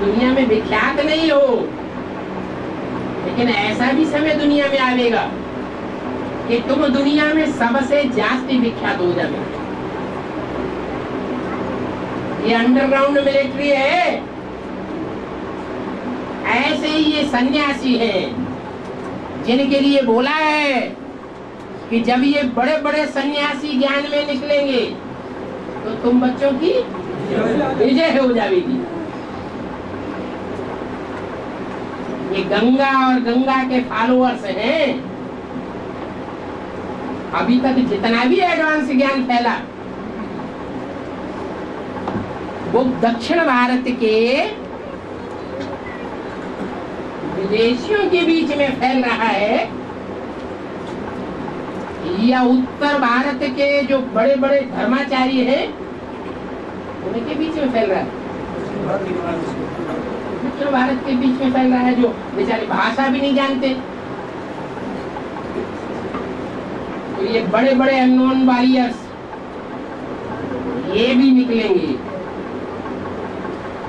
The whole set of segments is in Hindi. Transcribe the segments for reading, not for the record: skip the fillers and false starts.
दुनिया में विख्यात नहीं हो, लेकिन ऐसा भी समय दुनिया में आएगा कि तुम दुनिया में सबसे जास्ती विख्यात हो जाओगे। ये अंडरग्राउंड मिलिट्री है। ऐसे ही ये सन्यासी हैं जिनके लिए बोला है कि जब ये बड़े बड़े सन्यासी ज्ञान में निकलेंगे तो तुम बच्चों की विजय हो जाएगी। ये गंगा और गंगा के फॉलोअर्स हैं। अभी तक जितना भी एडवांस ज्ञान फैला वो दक्षिण भारत के विदेशियों के बीच में फैल रहा है या उत्तर भारत के जो बड़े बड़े धर्माचार्य हैं उनके बीच में फैल रहा है? दक्षिण भारत के बीच में फैल रहा है, जो बेचारे भाषा भी नहीं जानते। तो ये बड़े बड़े अननोन वॉरियर्स ये भी निकलेंगे,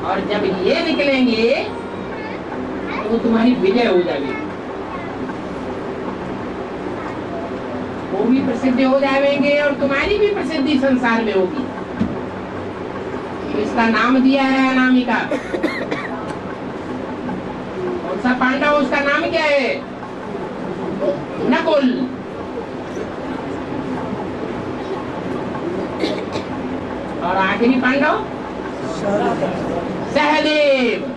और जब ये निकलेंगे तो तुम्हारी विजय हो जाएगी। वो भी प्रसिद्ध हो जाएंगे और तुम्हारी भी प्रसिद्धि संसार में होगी। तो इसका नाम दिया है अनामिका। कौन सा पांडव, उसका नाम क्या है? नकुल। और आखिरी पांडव सहदेव।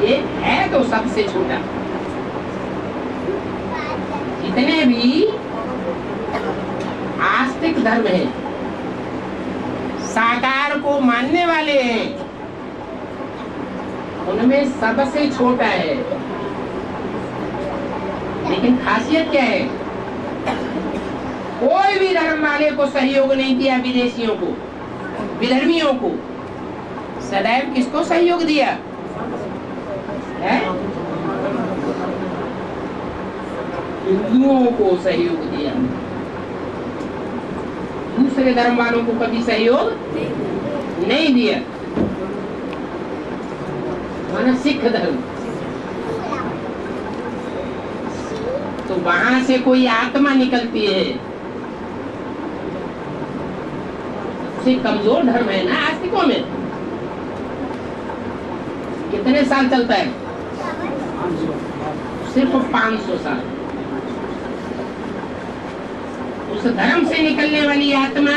ये है तो सबसे छोटा। जितने भी आस्तिक धर्म है, साकार को मानने वाले हैं, उनमें सबसे छोटा है। लेकिन खासियत क्या है? कोई भी धर्म वाले को सहयोग नहीं दिया, विदेशियों को, विधर्मियों को। सदैव किसको सहयोग दिया है? हिंदुओं को सहयोग दिया। दूसरे धर्म वालों को कभी सहयोग नहीं दिया। माना सिख धर्म, तो वहां से कोई आत्मा निकलती है। सबसे कमजोर धर्म है ना आस्तिकों में। कितने साल चलता है? सिर्फ 500 साल। उस धर्म से निकलने वाली आत्मा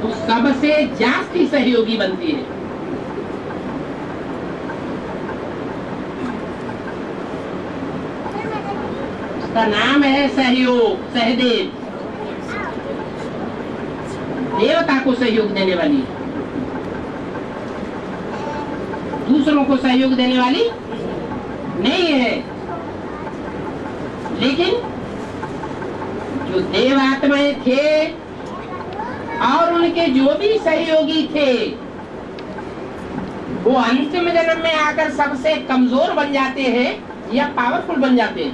तो सबसे जास्ती सहयोगी बनती है। उसका नाम है सहयोग, सहदेव। देवता को सहयोग देने वाली, दूसरों को सहयोग देने वाली नहीं है। लेकिन जो देव आत्माएं थे और उनके जो भी सहयोगी थे, वो अंतिम जन्म में आकर सबसे कमजोर बन जाते हैं या पावरफुल बन जाते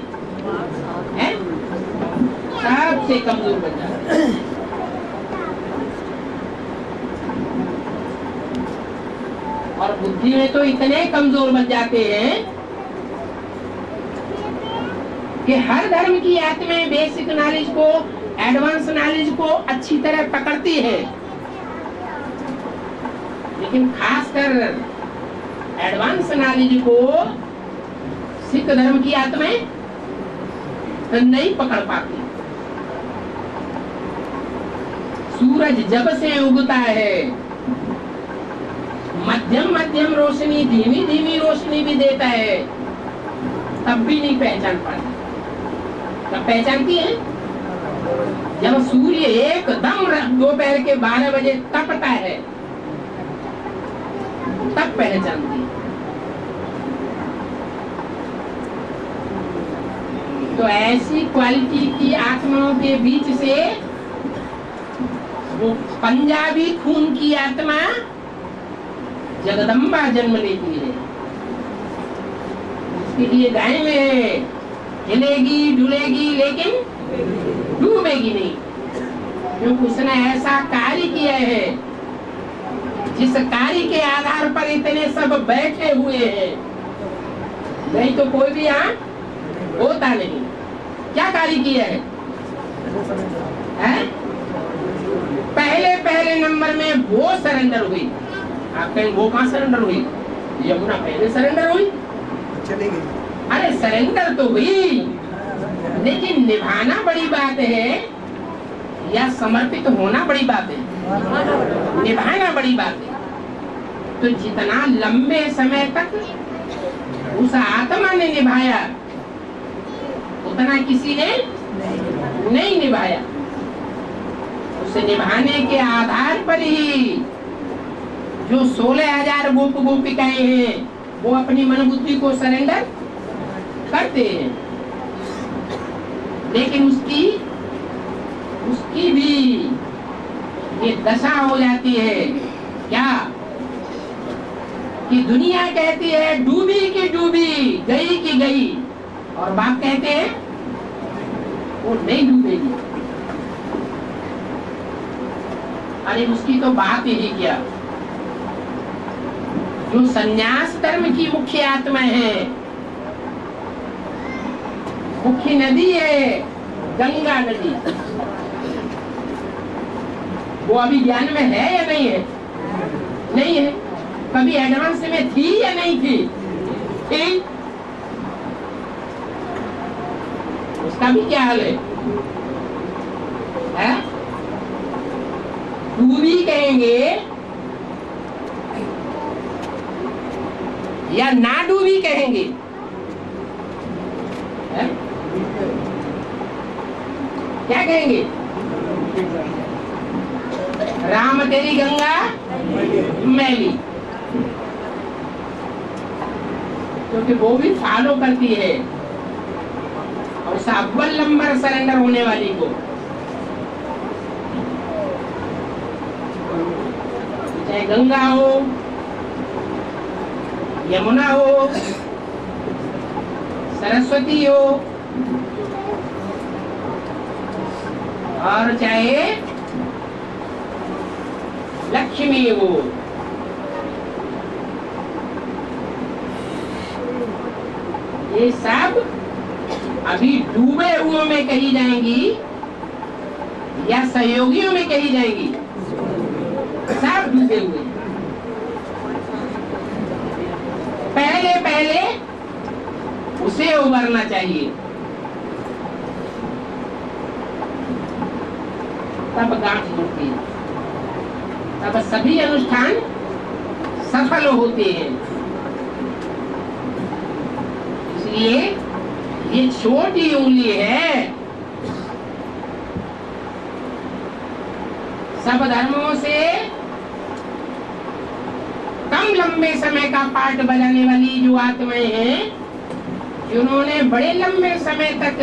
हैं? सबसे कमजोर बन जाते हैं। और बुद्धि में तो इतने कमजोर बन जाते हैं कि हर धर्म की आत्माएं बेसिक नॉलेज को, एडवांस नॉलेज को अच्छी तरह पकड़ती है, लेकिन खासकर एडवांस नॉलेज को सिख धर्म की आत्माएं नहीं पकड़ पाती। सूरज जब से उगता है, मध्यम मध्यम रोशनी, धीमी धीमी रोशनी भी देता है, तब भी नहीं पहचान पाती। तब पहचानती है जब सूर्य एकदम दोपहर के 12 बजे तपता है, तब पहचानती है। तो ऐसी क्वालिटी की आत्माओं के बीच से वो पंजाबी खून की आत्मा जगदम्बा जन्म लेती है। इसके लिए गाय में हिलेगी डुलेगी लेकिन डूबेगी नहीं। क्योंकि उसने ऐसा कार्य किया है जिस कार्य के आधार पर इतने सब बैठे हुए हैं, नहीं तो कोई भी यहाँ होता नहीं। क्या कार्य किया है? पहले पहले नंबर में वो सरेंडर हुई। आप कहें वो कहाँ सरेंडर हुई? यमुना पहले सरेंडर हुई, चली गई। अरे सरेंडर तो हुई, लेकिन निभाना बड़ी बात है या समर्पित होना बड़ी बात है? निभाना बड़ी बात है। तो जितना लंबे समय तक उस आत्मा ने निभाया, उतना किसी ने नहीं निभाया। उसे निभाने के आधार पर ही जो 16,000 गोप गोपिकाएं हैं वो अपनी मन बुद्धि को सरेंडर करते हैं, लेकिन उसकी भी ये दशा हो जाती है क्या कि दुनिया कहती है डूबी की डूबी, गई की गई, और बाप कहते हैं वो नहीं डूबेगी। अरे उसकी तो बात ही क्या, जो संन्यास धर्म की मुख्य आत्मा है, मुख्य नदी है गंगा नदी, वो अभी ज्ञान में है या नहीं है? नहीं है। कभी एडवांस में थी या नहीं थी? थी। उसका भी क्या हाल है? डूबी कहेंगे या ना डूबी कहेंगे? क्या कहेंगे? राम तेरी गंगा मैली, क्योंकि वो भी फॉलो करती है और उस अव्वल नंबर सरेंडर होने वाली को, चाहे गंगा हो, यमुना हो, सरस्वती हो, और चाहे लक्ष्मी हो, ये सब अभी डूबे हुओं में कही जाएंगी या सहयोगियों में कही जाएंगी? सब डूबे हुए। पहले पहले उसे उभरना चाहिए, तब गांठ जुड़ती है, तब सभी अनुष्ठान सफल होते हैं। इसलिए ये छोटी उंगली है, सब धर्मों से कम लंबे समय का पाठ बजाने वाली जो आत्माएं हैं, जिन्होंने बड़े लंबे समय तक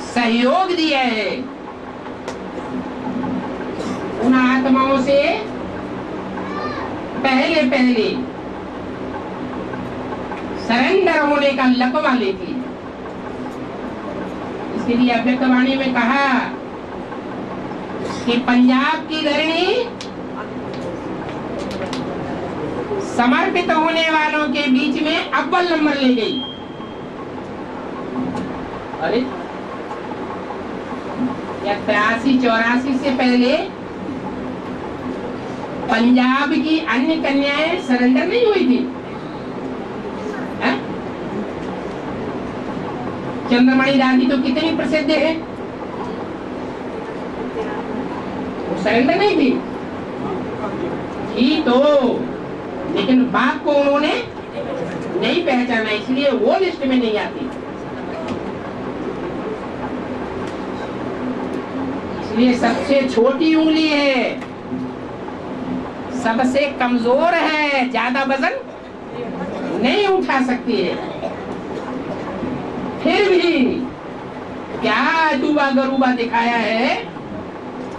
सहयोग दिया है, उन आत्माओं से पहले पहले सरेंडर होने का लकवा लेती है। इसके लिए अव्यक्तवाणी में कहा कि पंजाब की धरणी समर्पित होने वालों के बीच में अव्वल नंबर ले गई। अरे या 83-84 से पहले पंजाब की अन्य कन्याएं सरेंडर नहीं हुई थी? चंद्रमणि दादी तो कितनी प्रसिद्ध है, वो सरेंडर नहीं थी? थी तो, लेकिन बाप को उन्होंने नहीं पहचाना, इसलिए वो लिस्ट में नहीं आती। इसलिए सबसे छोटी उंगली है, सबसे कमजोर है, ज्यादा वजन नहीं उठा सकती है। फिर भी क्या अजूबा गरूबा दिखाया है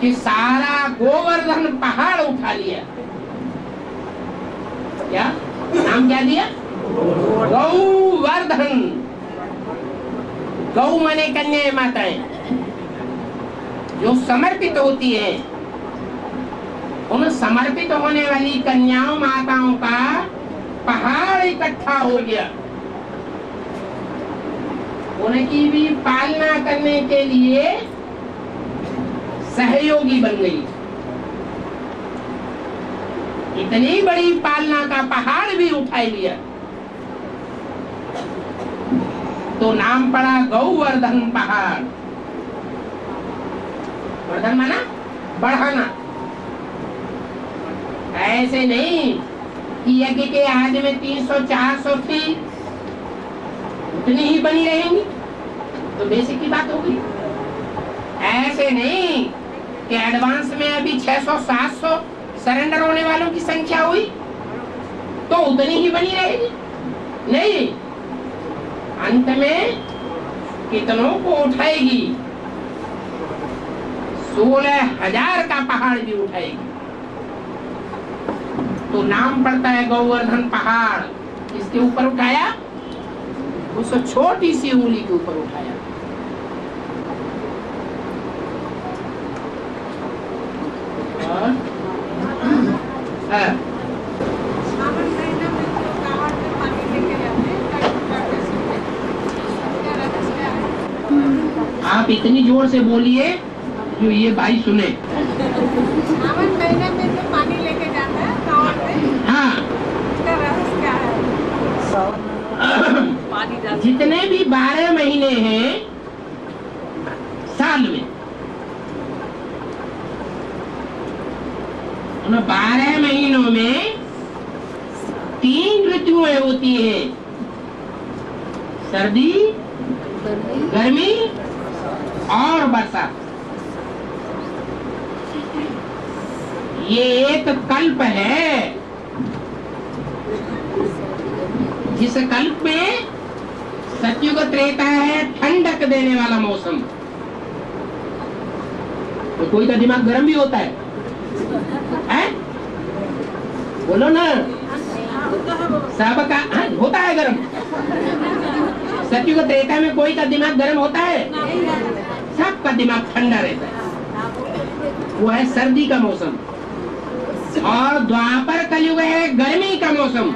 कि सारा गोवर्धन पहाड़ उठा लिया। क्या नाम क्या दिया? गौवर्धन। गौ माने कन्या माताएं, जो समर्पित होती है, उन समर्पित होने वाली कन्याओं माताओं का पहाड़ इकट्ठा हो गया। उनकी भी पालना करने के लिए सहयोगी बन गई। इतनी बड़ी पालना का पहाड़ भी उठा लिया, तो नाम पड़ा गौवर्धन पहाड़। वर्धन माना बढ़ाना। ऐसे नहीं कि यज्ञ के आदि में 300-400 थी, उतनी ही बनी रहेंगी तो बेसिक की बात होगी। ऐसे नहीं कि एडवांस में अभी 600-700 सरेंडर होने वालों की संख्या हुई तो उतनी ही बनी रहेगी। नहीं, अंत में कितनों को उठाएगी? 16,000 का पहाड़ भी उठाएगी। तो नाम पड़ता है गौवर्धन पहाड़। किसके ऊपर उठाया? उस छोटी सी उंगली के ऊपर उठाया। और आप इतनी जोर से बोलिए जो ये भाई सुने। सावन महीने में जो पानी लेके जाता है कांवड़ में, हाँ, उसका रहस्य क्या है? पानी जाता जितने भी 12 महीने हैं साल में, उन 12 महीनों में 3 ऋतुएं होती हैं, सर्दी, गर्मी और बरसात। ये एक कल्प है, जिस कल्प में सतयुग त्रेता है ठंडक देने वाला मौसम। तो कोई का दिमाग गर्म भी होता है? बोलो ना, सबका होता है गर्म। सतयुग त्रेता में कोई का दिमाग गर्म होता है? सबका दिमाग ठंडा रहता है। वो है सर्दी का मौसम। और द्वापर कलयुग है गर्मी का मौसम।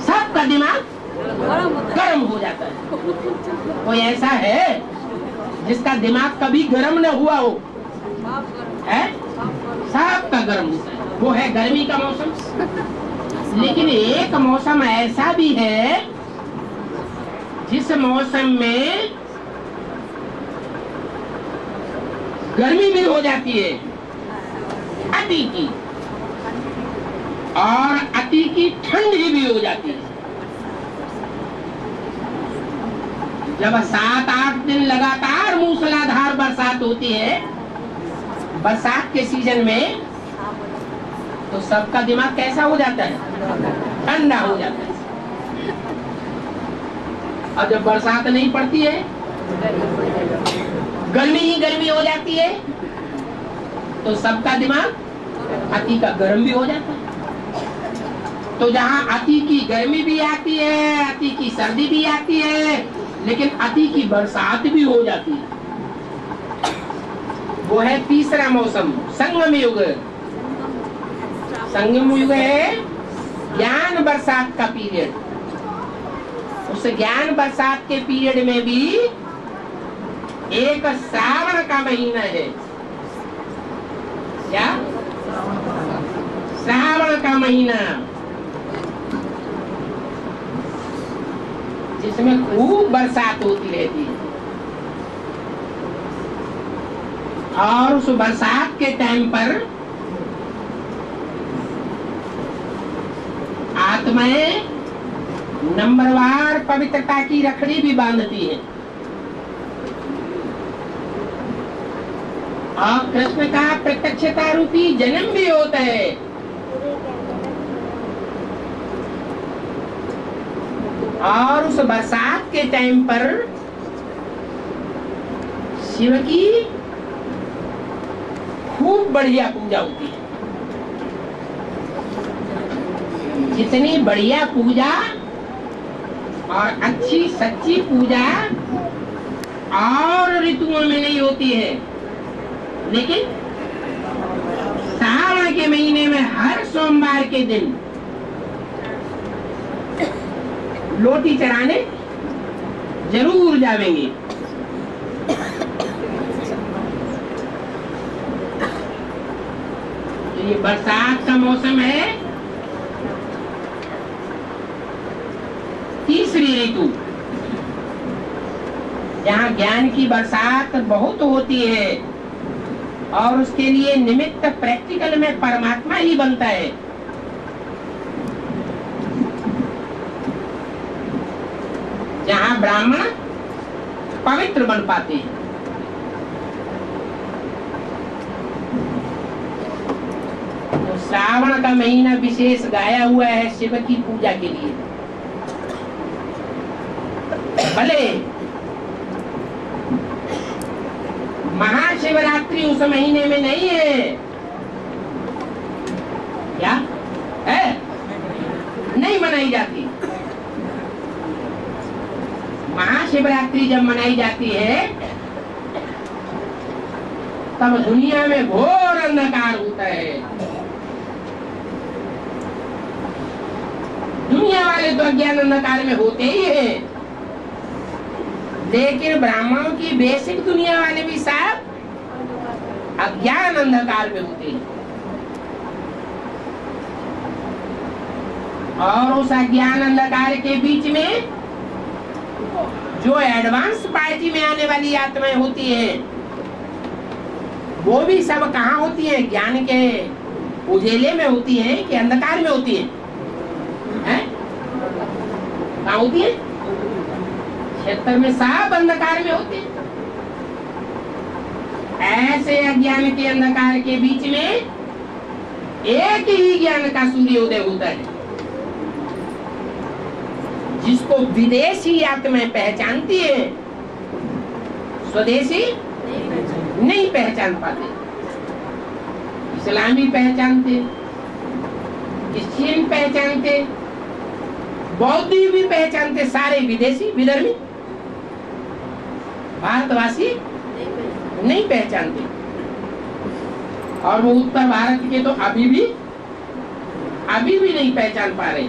सबका दिमाग गर्म हो जाता है। कोई ऐसा है जिसका दिमाग कभी गर्म न हुआ हो? है? सबका गर्म होता है। वो है गर्मी का मौसम। लेकिन एक मौसम ऐसा भी है जिस मौसम में गर्मी भी हो जाती है, अति की, और अति की ठंड भी हो जाती है। जब 7-8 दिन लगातार मूसलाधार बरसात होती है बरसात के सीजन में, तो सबका दिमाग कैसा हो जाता है? ठंडा हो जाता है। और जब बरसात नहीं पड़ती है, गर्मी ही गर्मी हो जाती है, तो सबका दिमाग अति का गर्म भी हो जाता है। तो जहाँ अति की गर्मी भी आती है, अति की सर्दी भी आती है, लेकिन अति की बरसात भी हो जाती है, वो है तीसरा मौसम, संगम युग। संगम युग है ज्ञान बरसात का पीरियड। उस ज्ञान बरसात के पीरियड में भी एक श्रावण का महीना है। क्या? श्रावण का महीना, जिसमें खूब बरसात होती रहती है। और उस बरसात के टाइम पर आत्माएं नंबरवार पवित्रता की रखड़ी भी बांधती है। और कृष्ण का प्रत्यक्षता रूपी जन्म भी होता है। और उस बरसात के टाइम पर शिव की खूब बढ़िया पूजा होती है। जितनी बढ़िया पूजा और अच्छी सच्ची पूजा और ऋतुओं में नहीं होती है, लेकिन श्रावण के महीने में हर सोमवार के दिन लोटी चराने जरूर जावेंगे। ये बरसात का मौसम है, तीसरी ऋतु, जहाँ ज्ञान की बरसात बहुत होती है और उसके लिए निमित्त प्रैक्टिकल में परमात्मा ही बनता है। जहाँ ब्राह्मण पवित्र बन पाते हैं। तो श्रावण का महीना विशेष गाया हुआ है शिव की पूजा के लिए। भले महाशिवरात्रि उस महीने में नहीं है, क्या है? नहीं मनाई जाती। महाशिवरात्रि जब मनाई जाती है तब दुनिया में घोर अंधकार होता है। दुनिया वाले तो अज्ञान अंधकार में होते ही हैं, लेकिन ब्राह्मणों की बेसिक दुनिया वाले भी साहब अज्ञान अंधकार में होते हैं। और उस अज्ञान अंधकार के बीच में जो एडवांस पार्टी में आने वाली आत्माएं होती हैं, वो भी सब कहाँ होती हैं? ज्ञान के उजेले में होती हैं कि अंधकार में होती हैं? कहाँ होती है? क्षेत्र में सब अंधकार में होते हैं। ऐसे अज्ञान के अंधकार के बीच में एक ही ज्ञान का सूर्योदय होता है, जिसको विदेशी आत्माएं पहचानती है, स्वदेशी नहीं पहचान पाते। इस्लामी पहचानते, क्रिश्चियन पहचानते, बौद्धी भी पहचानते, सारे विदेशी विधर्मी भारतवासी नहीं पहचानते। और वो उत्तर भारत के तो अभी भी नहीं पहचान पा रहे।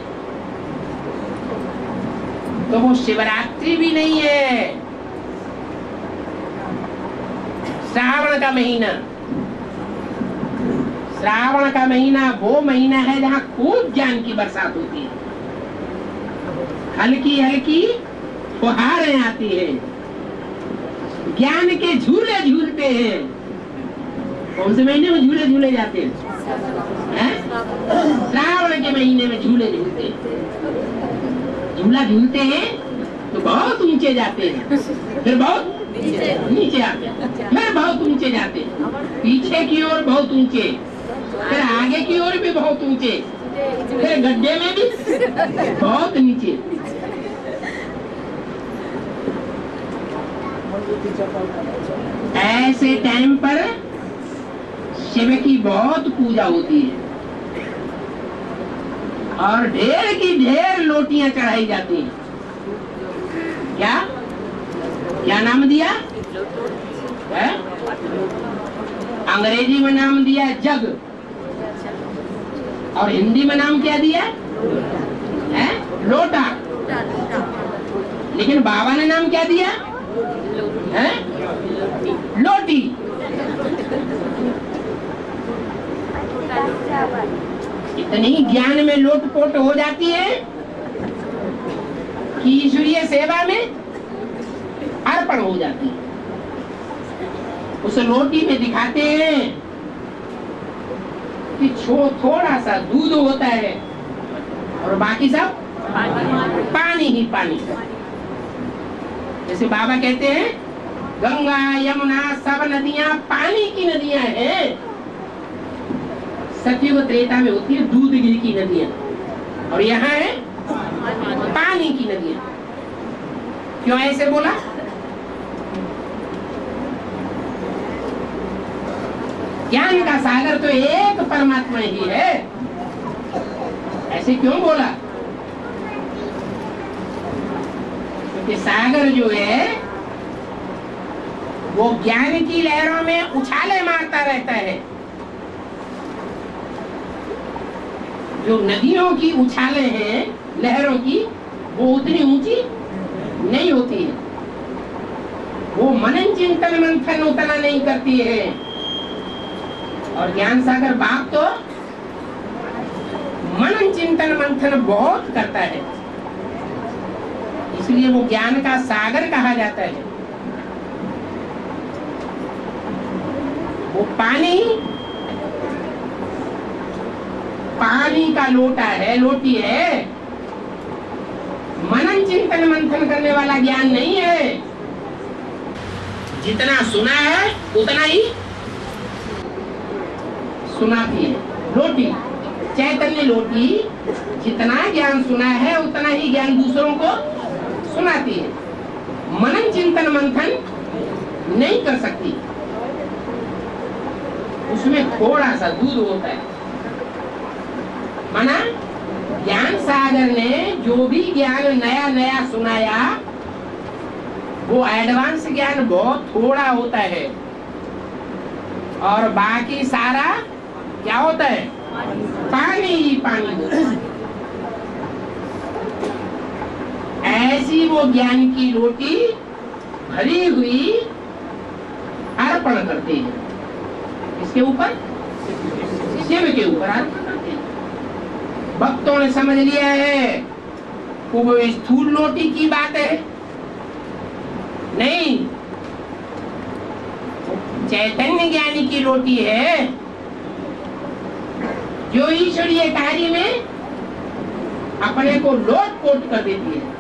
तो वो शिवरात्रि भी नहीं है। श्रावण का महीना, श्रावण का महीना वो महीना है जहाँ खूब ज्ञान की बरसात होती है। हल्की हल्की फुहारें आती है, ज्ञान के झूले झूलते हैं। कौन से महीने में झूले झूले जाते हैं? श्रावण के महीने में झूले झूलते हैं। झूला झूलते हैं तो बहुत ऊंचे जाते हैं, फिर बहुत नीचे आते हैं, फिर बहुत ऊंचे जाते हैं, पीछे की ओर बहुत ऊंचे, फिर आगे की ओर भी बहुत ऊंचे, फिर गड्ढे में भी बहुत नीचे। ऐसे टाइम पर शिव की बहुत पूजा होती है और ढेर की ढेर लोटियां चढ़ाई जाती हैं। क्या नाम दिया है? अंग्रेजी में नाम दिया जग, और हिंदी में नाम क्या दिया है? लोटा। लेकिन बाबा ने नाम क्या दिया है? लोटी। इतनी ज्ञान में लोटपोट हो जाती है कि ईश्वरीय सेवा में अर्पण हो जाती है। उस लोटी में दिखाते हैं कि थोड़ा सा दूध होता है और बाकी सब पानी ही पानी। जैसे बाबा कहते हैं गंगा यमुना सब नदियां पानी की नदियां हैं। सतयुग त्रेता में होती है दूध गिर की नदियां, और यहाँ है पानी की नदियां। क्यों ऐसे बोला? ज्ञान का सागर तो एक परमात्मा ही है, ऐसे क्यों बोला? क्योंकि सागर जो है वो ज्ञान की लहरों में उछाले मारता रहता है। जो नदियों की उछाले हैं लहरों की, वो उतनी ऊंची नहीं होती है। वो मनन चिंतन मंथन उतना नहीं करती है। और ज्ञान सागर बाप तो मनन चिंतन मंथन बहुत करता है, इसलिए वो ज्ञान का सागर कहा जाता है। वो पानी का लोटा है, लोटी है। मनन चिंतन मंथन करने वाला ज्ञान नहीं है। जितना सुना है उतना ही सुनाती है लोटी। चैतन्य लोटी जितना ज्ञान सुना है उतना ही ज्ञान दूसरों को सुनाती है। मनन चिंतन मंथन नहीं कर सकती, उसमें थोड़ा सा दूध होता है। माना ज्ञान सागर ने जो भी ज्ञान नया नया सुनाया वो एडवांस ज्ञान बहुत थोड़ा होता है, और बाकी सारा क्या होता है? पानी ही पानी होता है। ऐसी वो ज्ञान की रोटी भरी हुई अर्पण करती है। इसके ऊपर, शिव के ऊपर अर्पण करते हैं। भक्तों ने समझ लिया है वो स्थूल लोटी की बात है, नहीं, चैतन्य ज्ञानी की रोटी है जो ईश्वरीय कार्य में अपने को लोट पोट कर देती है।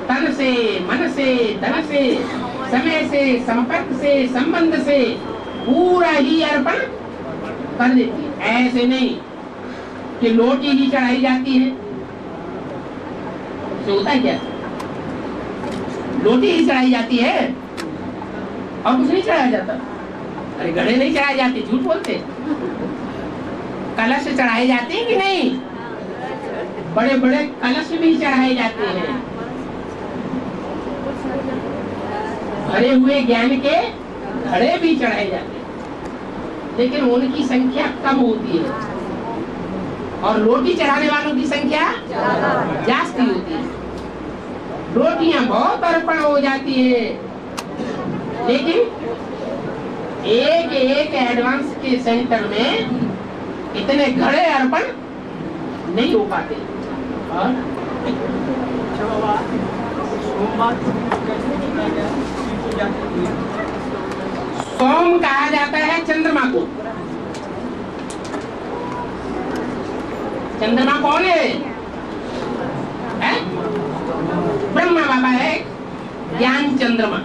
तन से, मन से, धन से, समय से, संपर्क से, संबंध से पूरा ही अर्पण कर देती है। ऐसे नहीं कि लोटी ही चढ़ाई जाती है, तो होता है क्या? लोटी ही चढ़ाई जाती है और कुछ नहीं चढ़ाया जाता। अरे घड़े नहीं चढ़ाए जाते, झूठ बोलते। कलश चढ़ाए जाते हैं कि नहीं? बड़े बड़े कलश भी चढ़ाए जाते हैं। भरे हुए ज्ञान के घड़े भी चढ़ाए जाते हैं, लेकिन उनकी संख्या कम होती है और रोटी चढ़ाने वालों की संख्या जास्ती होती है। रोटियां बहुत अर्पण हो जाती है, लेकिन एक एक एडवांस के सेंटर में इतने घड़े अर्पण नहीं हो पाते। और सोम कहा जाता है चंद्रमा को। चंद्रमा कौन है? ब्रह्मा बाबा है ज्ञान चंद्रमा।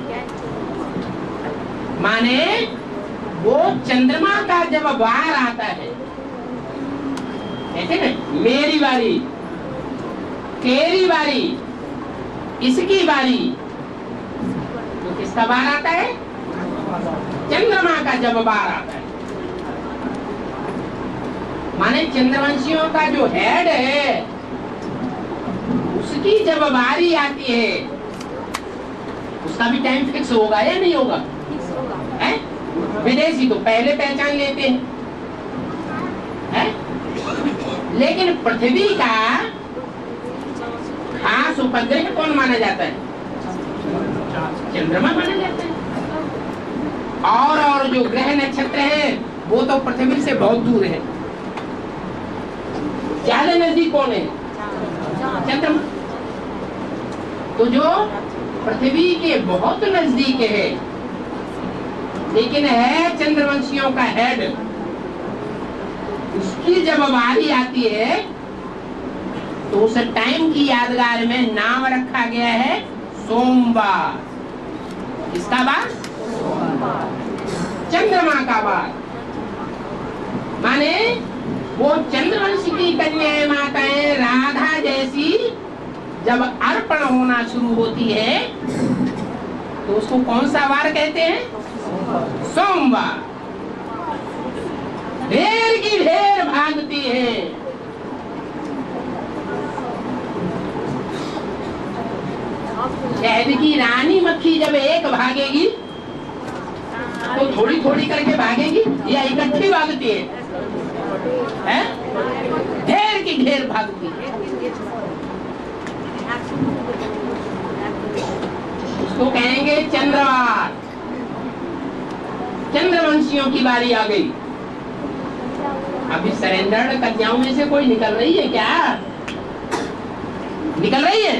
माने वो चंद्रमा का जब वार आता है, कहते ना मेरी बारी, तेरी बारी, इसकी बारी, तो किसका वार आता है? चंद्रमा का जब वार आता है। माने चंद्रवंशियों का जो हेड है उसकी जब बारी आती है, उसका भी टाइम फिक्स होगा या नहीं होगा? है? विदेशी तो पहले पहचान लेते हैं, लेकिन पृथ्वी का खास उपग्रह कौन माना जाता है? चंद्रमा माना जाता है। और जो ग्रह नक्षत्र है वो तो पृथ्वी से बहुत दूर है। ज्यादा नजदीक कौन है? चंद्रमा। तो जो पृथ्वी के बहुत नजदीक है लेकिन है चंद्रवंशियों का हेड, उसकी जब बारी आती है तो उस टाइम की यादगार में नाम रखा गया है सोमवार। किसका बार? चंद्रमा का बार। माने वो चंद्रवंश की कन्याएं माताएं राधा जैसी जब अर्पण होना शुरू होती है तो उसको कौन सा वार कहते हैं? सोमवार। ढेर की ढेर भागती है। शहद की रानी मक्खी जब एक भागेगी तो थोड़ी थोड़ी करके भागेगी या इकट्ठी भागती है? हैं? ढेर की ढेर भागती है। उसको कहेंगे चंद्रवार। चंद्रवंशियों की बारी आ गई। अभी सरेंडर्ड कन्याओं में से कोई निकल रही है क्या? निकल रही है?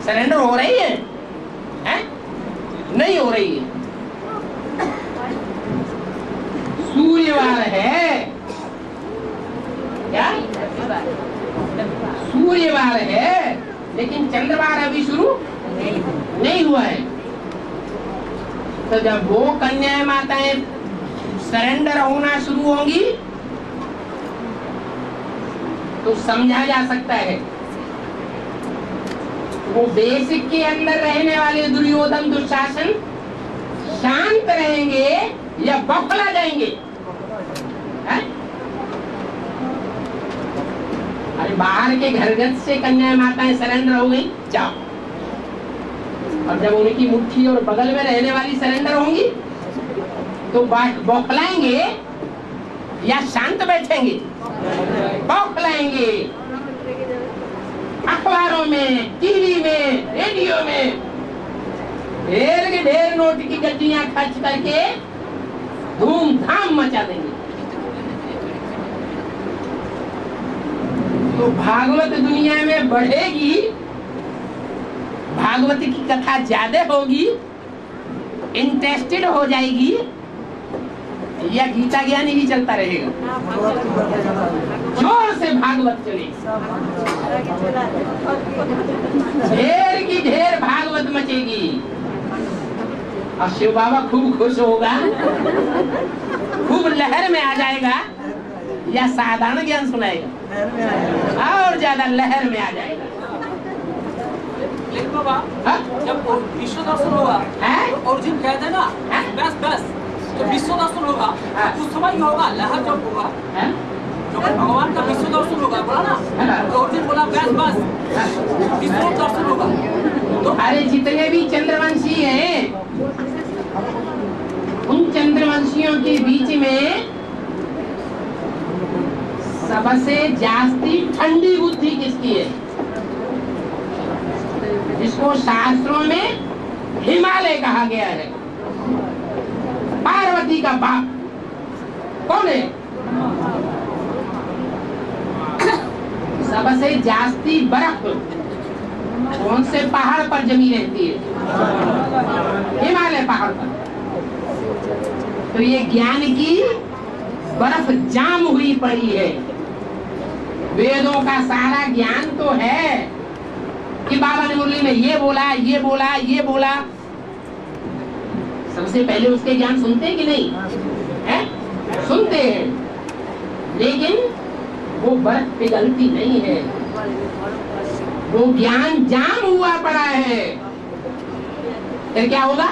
सरेंडर हो रही है? हैं? नहीं हो रही है। सूर्यवार है क्या? सूर्यवार है, लेकिन चंद्रवार अभी शुरू नहीं हुआ है। तो जब वो कन्याएं माताएं सरेंडर होना शुरू होंगी तो समझा जा सकता है वो देश के अंदर रहने वाले दुर्योधन दुशासन शांत रहेंगे या बौखला जाएंगे। है? अरे बाहर के घरगत से कन्या माताएं सरेंडर हो गई, जाओ। और जब उनकी मुट्ठी और बगल में रहने वाली सरेंडर होंगी तो बौखलाएंगे या शांत बैठेंगे? बौखलाएंगे। अखबारों में, टीवी में, रेडियो में ढेर के ढेर नोट की गड्डियां खर्च करके धूमधाम मचा देंगे। तो भागवत दुनिया में बढ़ेगी, भागवत की कथा ज्यादा होगी, इंटरेस्टेड हो जाएगी, या गीता ज्ञान ही चलता रहेगा? जोर से भागवत चले, ढेर की ढेर भागवत मचेगी और शिव बाबा खूब खुश होगा, खूब लहर में आ जाएगा, या साधारण ज्ञान सुनाएगा? और ज्यादा लहर में आ जाएगा। लेकिन बाबा जब विश्व दर्शन होगा अर्जुन कहते हैं ना बस बस, तो विश्व दर्शन होगा उस समय ही होगा, लहर जब होगा जब भगवान का विश्व दर्शन होगा, बोला ना तो अर्जुन बोला बस बस विश्व दर्शन होगा। तो अरे जितने भी चंद्रवंशी हैं उन चंद्रवंशियों के बीच में सबसे जास्ती ठंडी बुद्धि किसकी है? जिसको शास्त्रों में हिमालय कहा गया है, पार्वती का बाप कौन है? सबसे जास्ती बर्फ कौन से पहाड़ पर जमी रहती है? हिमालय पहाड़ पर। तो ये ज्ञान की बर्फ जाम हुई पड़ी है। वेदों का सारा ज्ञान तो है कि बाबा ने मुरली में ये बोला, ये बोला, ये बोला। सबसे पहले उसके ज्ञान सुनते हैं कि नहीं? है? सुनते हैं, लेकिन वो बर्फ पिघलती नहीं है, वो ज्ञान जाम हुआ पड़ा है। फिर क्या होगा?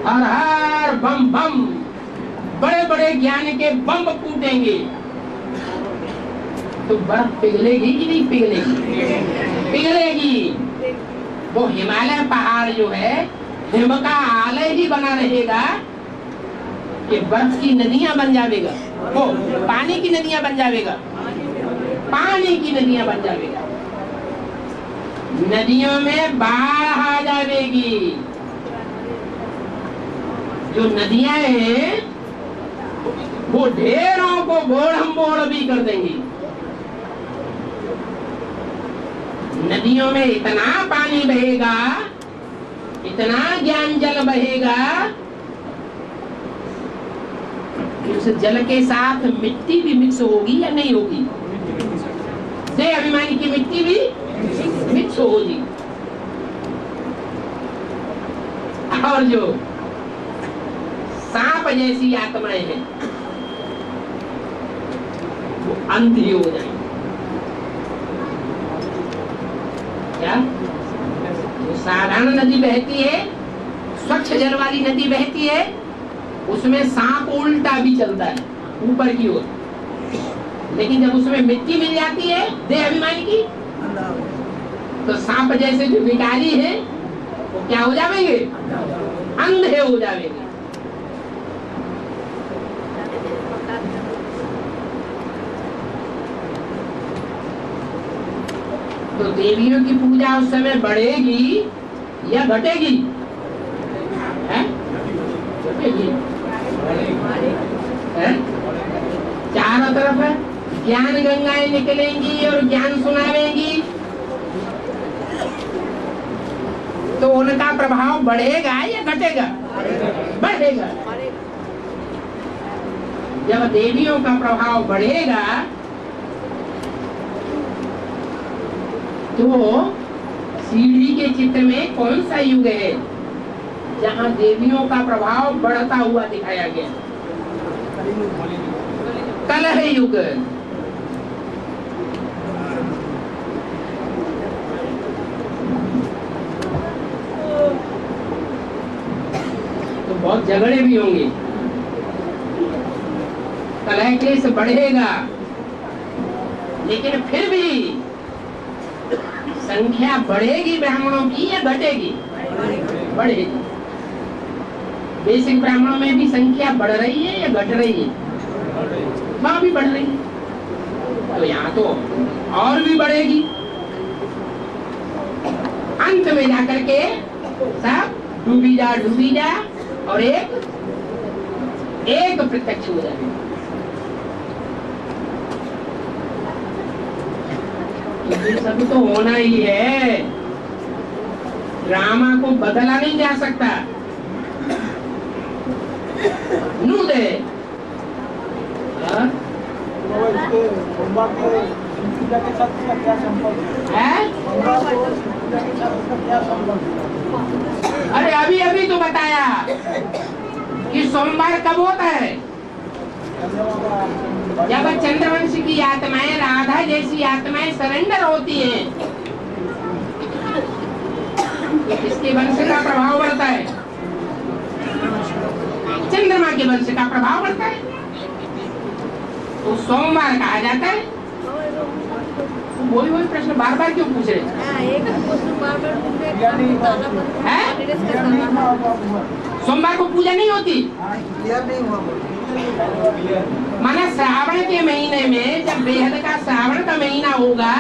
हर हर बम बम, बड़े बड़े ज्ञान के बम फूटेंगे तो बर्फ पिघलेगी कि नहीं पिघलेगी? पिघलेगी। वो हिमालय पहाड़ जो है हिम का आलय ही बना रहेगा कि बर्फ की नदियां बन जाएगा, वो पानी की नदियां बन जाएगा, पानी की नदियां बन जाएगा। नदियों में बाढ़ आ जाएगी। जो नदियां हैं वो ढेरों को बोढ़म बोढ़ भी कर देंगी। नदियों में इतना पानी बहेगा, इतना ज्ञान जल बहेगा कि उस जल के साथ मिट्टी भी मिक्स होगी या नहीं होगी? से अभिमानी की मिट्टी भी मिक्स होगी। और जो सांप जैसी आत्माएं हैं वो अंधी हो जाएंगी। क्या? जो साधारण नदी बहती है, स्वच्छ जल वाली नदी बहती है, उसमें सांप उल्टा भी चलता है ऊपर की ओर, लेकिन जब उसमें मिट्टी मिल जाती है देह अभिमानी की, तो सांप जैसे जो विकारी है वो क्या हो जाएंगे? अंधे हो जाएंगे। तो देवियों की पूजा उस समय बढ़ेगी या घटेगी? घटेगी। चारों तरफ ज्ञान गंगाएं निकलेंगी और ज्ञान सुनावेंगी, तो उनका प्रभाव बढ़ेगा या घटेगा? बढ़ेगा। जब देवियों का प्रभाव बढ़ेगा तो सीढ़ी के चित्र में कौन सा युग है जहाँ देवियों का प्रभाव बढ़ता हुआ दिखाया गया? कलह युग। तो बहुत झगड़े भी होंगे, कलह क्लेश बढ़ेगा, लेकिन फिर भी संख्या बढ़ेगी ब्राह्मणों की या घटेगी? बढ़ेगी। बेसिक ब्राह्मणों में भी संख्या बढ़ रही है या घट रही है? वहां भी बढ़ रही है, तो यहाँ तो और भी बढ़ेगी। अंत में जाकर के सब डूबी जा और एक प्रत्यक्ष हो जाए। ये सब तो होना ही है, ड्रामा को बदला नहीं जा सकता। नूद है अरे अभी तो बताया कि सोमवार कब होता है? जब चंद्रवंश की आत्माएं, राधा जैसी आत्माएं सरेंडर होती हैं, तो किसके वंश का प्रभाव बढ़ता है? चंद्रमा के वंश का प्रभाव बढ़ता है, तो सोमवार कहा जाता है। वही प्रश्न बार बार क्यों पूछ रहे हैं? सोमवार को पूजा नहीं होती? माना श्रावण के महीने में, जब बेहद का श्रावण का महीना होगा,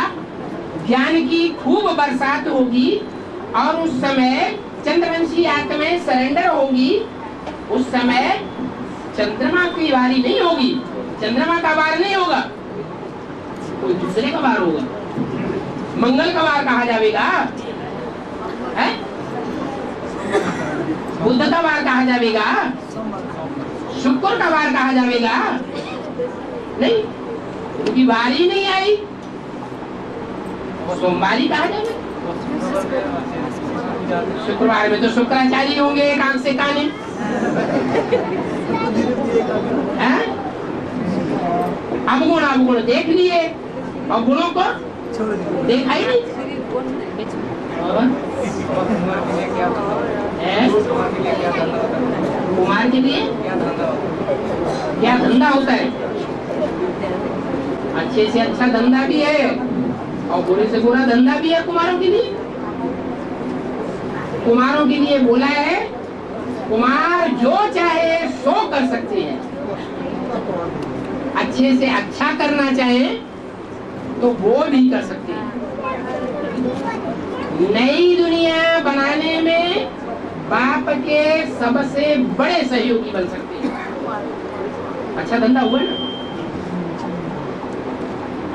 ज्ञान की खूब बरसात होगी और उस समय चंद्रवंशी आत्माएं सरेंडर होगी, उस समय चंद्रमा की वारी नहीं होगी, चंद्रमा का वार नहीं होगा, कोई दूसरे का वार होगा। मंगल का वार कहा जाएगा, है? बुध का वार कहा जाएगा, शुक्र का वार कहा जाएगा? नहीं, उनकी वारी नहीं आई, सोमवारी कहा जाएगा। शुक्रवार में तो शुक्राचार्य होंगे एक आंख से काने, अवगुण देख लिए और गुणों को देखा ही नहीं। कुमार के लिए क्या धंधा होता है? अच्छे से अच्छा धंधा भी है और बुरे से बुरा धंधा भी है कुमारों के लिए। कुमारों के लिए बोला है, कुमार जो चाहे सो कर सकते हैं, अच्छे से अच्छा करना चाहे तो वो भी कर सकते हैं। नई दुनिया बनाने में बाप के सबसे बड़े सहयोगी बन सकते हैं। अच्छा धंधा हुआ ना।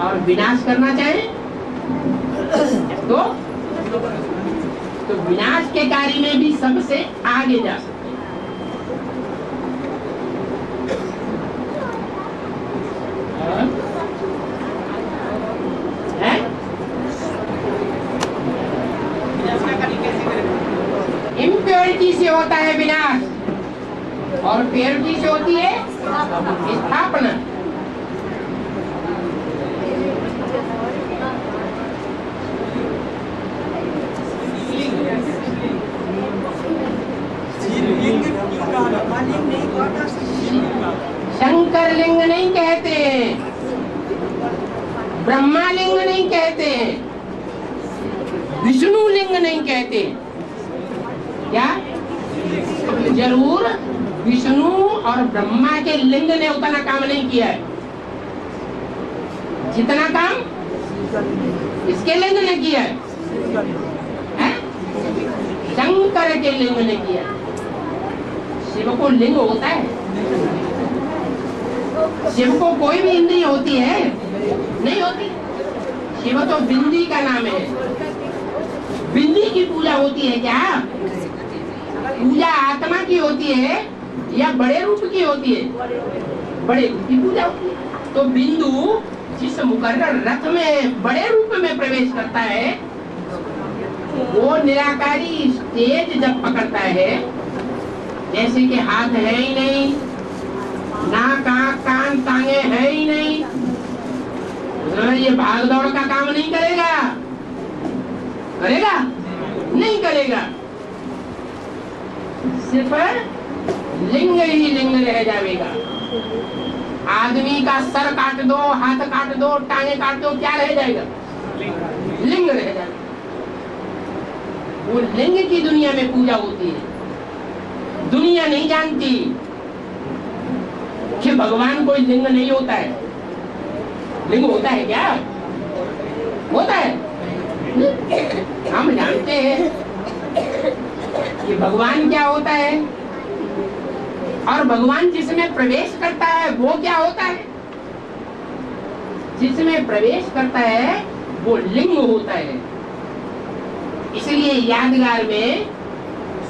और विनाश करना चाहे तो विनाश के कार्य में भी सबसे आगे जा सकते हैं। इम्प्योरिटी से होता है विनाश और प्योरिटी से होती है स्थापना। शंकर लिंग नहीं कहते हैं, ब्रह्मा लिंग नहीं कहते हैं, विष्णु लिंग नहीं कहते हैं। क्या जरूर विष्णु और ब्रह्मा के लिंग ने उतना काम नहीं किया है जितना काम इसके लिंग ने किया है? शंकर के लिंग ने किया। शिव को लिंग होता है? शिव को कोई भी इंद्रिय होती है? नहीं होती। शिव तो बिंदी का नाम है। बिंदी की पूजा होती है क्या? पूजा आत्मा की होती है या बड़े रूप की होती है? बड़े रूप की पूजा होती है। तो बिंदु जिस मुकर्रर रथ में बड़े रूप में प्रवेश करता है, वो निराकारी स्टेज जब पकड़ता है, जैसे कि हाथ है ही नहीं, नाक आंख कान टांगे है ही नहीं, ये भाग दौड़ का काम नहीं करेगा। करेगा? नहीं करेगा। सिर्फ लिंग ही लिंग रह जाएगा। आदमी का सर काट दो, हाथ काट दो, टांगे काट दो, क्या रह जाएगा? लिंग रह जाएगा। वो लिंग की दुनिया में पूजा होती है। दुनिया नहीं जानती कि भगवान कोई लिंग नहीं होता है। लिंग होता है क्या? होता है। हम जानते हैं कि भगवान क्या होता है, और भगवान जिसमें प्रवेश करता है वो क्या होता है? जिसमें प्रवेश करता है वो लिंग होता है। इसलिए यादगार में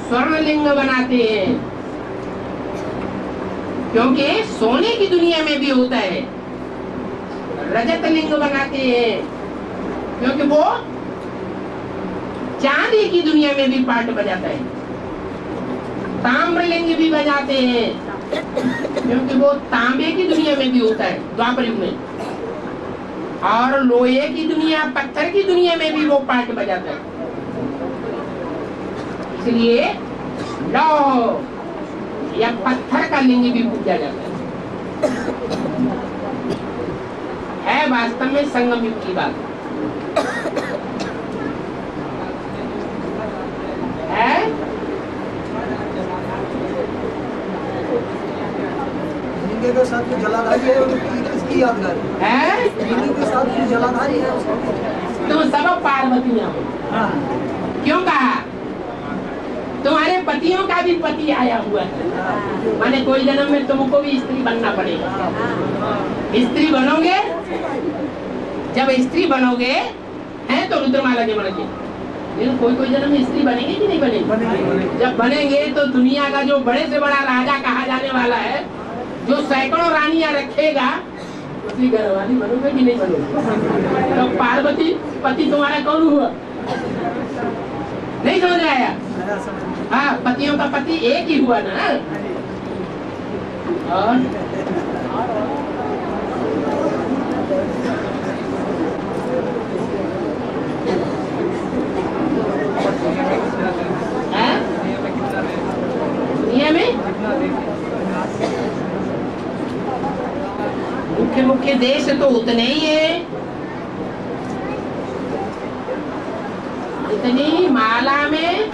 स्वर्ण लिंग बनाते हैं, क्योंकि सोने की दुनिया में भी होता है। रजत लिंग बनाते हैं क्योंकि वो चांदी की दुनिया में भी पार्ट बजाता है। ताम्रलिंग भी बजाते हैं क्योंकि वो तांबे की दुनिया में भी होता है, द्वापर युग में। और लोहे की दुनिया, पत्थर की दुनिया में भी वो पार्ट बजाता है। इसलिए लौह या पत्थर का लिंग भी पूजा जाता है वास्तव में संगम युग की बात है। लिंग के साथ जो जलाधारी है इसकी यादगार है। लिंग के साथ जो जलाधारी है तुम सब पार्वतियां हो। क्यों कहा? तुम्हारे पतियों का भी पति आया हुआ है, माने कोई जन्म में तुमको भी स्त्री बनना पड़ेगा। स्त्री बनोगे, जब स्त्री बनोगे हैं तो रुद्रमाला के बनोगे। लेकिन कोई जन्म में स्त्री बनेंगे कि नहीं बनेंगे? जब बनेंगे तो दुनिया का जो बड़े से बड़ा राजा कहा जाने वाला है, जो सैकड़ों रानियां रखेगा, उसकी घरवाली बनोगे कि नहीं बनोगे? तो पार्वती पति तुम्हारा कौन हुआ? नहीं समझ आया? हाँ, पतियों का पति एक ही हुआ ना। और दुनिया में मुख्य मुख्य देश तो उतने ही है। इतनी माला में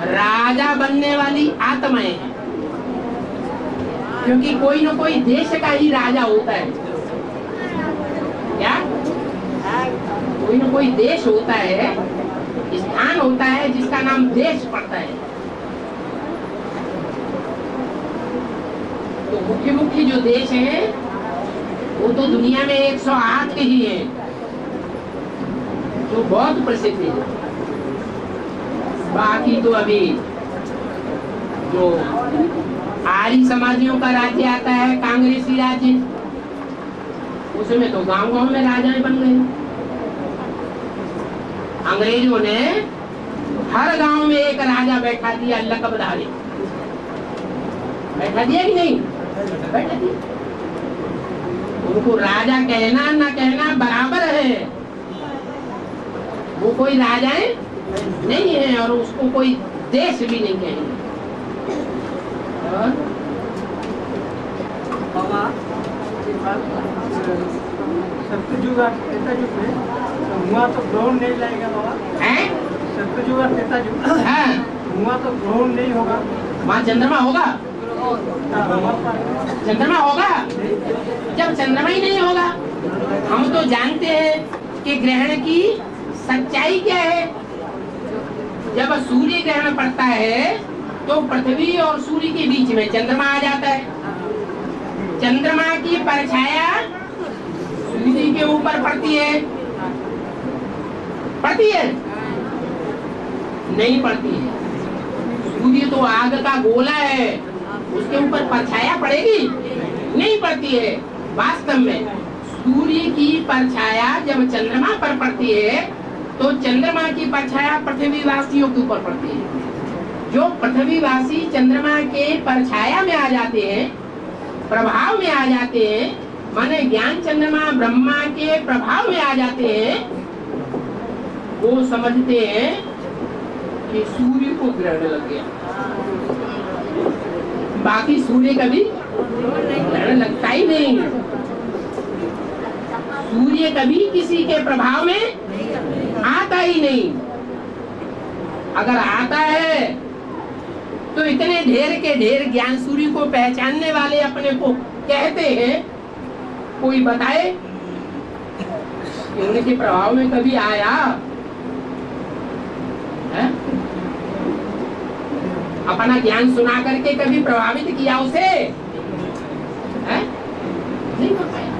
राजा बनने वाली आत्माएं हैं, क्योंकि कोई न कोई देश का ही राजा होता है। क्या? कोई न कोई देश होता है, स्थान होता है जिसका नाम देश पड़ता है। तो मुख्य मुख्य जो देश हैं वो तो दुनिया में 108 ही हैं, जो बहुत प्रसिद्ध है। बाकी तो अभी जो आर्य समाजियों का राज्य आता है, कांग्रेसी राज्य, उसमें तो गांव-गांव में राजाएं बन गए। अंग्रेजों ने हर गांव में एक राजा बैठा दिया, लकबधारी। बैठा दिया कि नहीं? बैठा दिया। उनको राजा कहना ना कहना बराबर है। वो कोई राजाएं नहीं है और उसको कोई देश भी नहीं कहेंगे। सत्युग में हुआ तो ड्रोन नहीं लाएगा बाबा? हैं? सत्ययुग और त्रेतायुग हाँ वहाँ तो ग्रहण नहीं होगा, वहाँ चंद्रमा होगा, चंद्रमा होगा। जब चंद्रमा ही नहीं होगा, हम तो जानते हैं कि ग्रहण की सच्चाई क्या है। जब सूर्य ग्रहण पड़ता है तो पृथ्वी और सूर्य के बीच में चंद्रमा आ जाता है। चंद्रमा की परछाया सूर्य के ऊपर पड़ती है, पड़ती है? नहीं पड़ती है। सूर्य तो आग का गोला है, उसके ऊपर परछाया पड़ेगी? नहीं पड़ती है। वास्तव में सूर्य की परछाया जब चंद्रमा पर पड़ती है तो चंद्रमा की परछाया पृथ्वीवासियों के ऊपर पड़ती है। जो पृथ्वीवासी चंद्रमा के परछाया में आ जाते हैं, प्रभाव में आ जाते हैं, माने ज्ञान चंद्रमा ब्रह्मा के प्रभाव में आ जाते हैं, वो समझते हैं कि सूर्य को ग्रहण लग गया। बाकी सूर्य कभी ग्रहण लगता ही नहीं। सूर्य कभी किसी के प्रभाव में आता ही नहीं। अगर आता है तो इतने ढेर के ढेर ज्ञान सूर्य को पहचानने वाले अपने को कहते हैं, कोई बताए कि उनके प्रभाव में कभी आया है? अपना ज्ञान सुना करके कभी प्रभावित किया उसे है? नहीं बताया।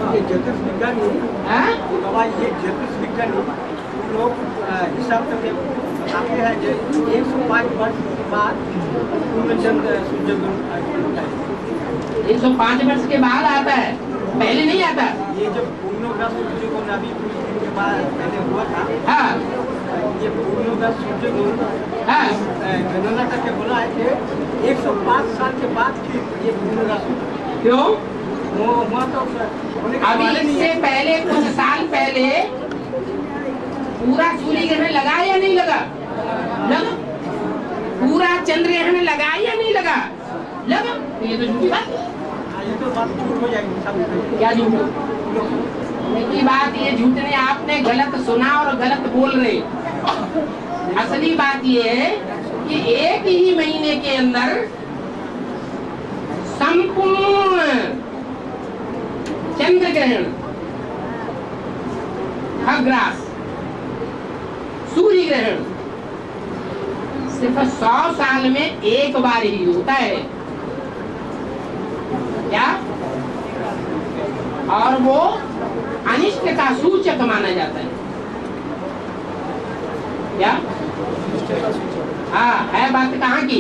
ये ज्योतिष विज्ञानी ये ज्योतिष विज्ञानी लोग हिसाब करके बताते हैं कि 105 वर्ष के बाद पूर्णचंद्र सूर्य ग्रहण 105 वर्ष के बाद आता है, पहले नहीं आता। ये जब पूर्णोग्रह सूर्य को नबी के बाद पहले हुआ था। हाँ ये पूर्णोग्रह सूर्य ग्रहण हाँ गणना करके बोला है कि 105 साल के बाद फिर ये पूर्णोग्रह सूर्य। क्यों? वहाँ तो अभी इससे पहले कुछ साल पहले पूरा सूर्य ग्रहण लगा या नहीं लगा? लगा। पूरा चंद्र ग्रहण लगा या नहीं लगा? लगा। ये तो झूठी बात है। ये तो बात झूठ हो जाएगी सब। क्या झूठ? की बात ये झूठ नहीं, आपने गलत सुना और गलत बोल रहे। असली बात ये है कि एक ही महीने के अंदर संपूर्ण चंद्र ग्रहण, खग्रास, सूर्य ग्रहण सिर्फ 100 साल में एक बार ही होता है। क्या? और वो अनिष्ट का सूचक माना जाता है। क्या? हाँ, है बात कहाँ की?